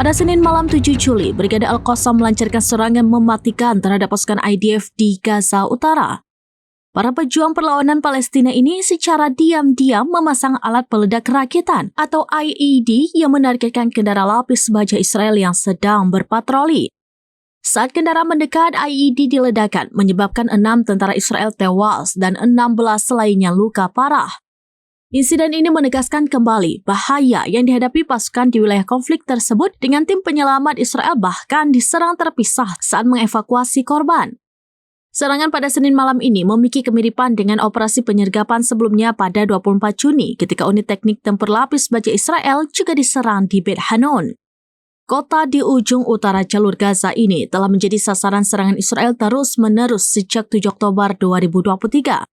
Pada Senin malam 7 Juli, Brigade Al-Qassam melancarkan serangan mematikan terhadap pasukan IDF di Gaza Utara. Para pejuang perlawanan Palestina ini secara diam-diam memasang alat peledak rakitan atau IED yang menargetkan kendaraan lapis baja Israel yang sedang berpatroli. Saat kendaraan mendekat, IED diledakkan menyebabkan 6 tentara Israel tewas dan 16 lainnya luka parah. Insiden ini menegaskan kembali bahaya yang dihadapi pasukan di wilayah konflik tersebut dengan tim penyelamat Israel bahkan diserang terpisah saat mengevakuasi korban. Serangan pada Senin malam ini memiliki kemiripan dengan operasi penyergapan sebelumnya pada 24 Juni ketika unit teknik tempur lapis baja Israel juga diserang di Beit Hanun. Kota di ujung utara jalur Gaza ini telah menjadi sasaran serangan Israel terus-menerus sejak 7 Oktober 2023.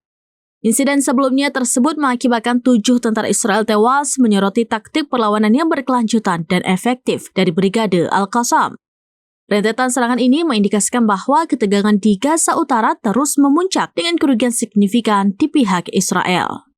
Insiden sebelumnya tersebut mengakibatkan 7 tentara Israel tewas menyoroti taktik perlawanan yang berkelanjutan dan efektif dari Brigade Al-Qassam. Rentetan serangan ini mengindikasikan bahwa ketegangan di Gaza Utara terus memuncak dengan kerugian signifikan di pihak Israel.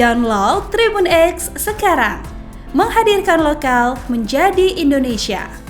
Download Tribun X sekarang, menghadirkan lokal menjadi Indonesia.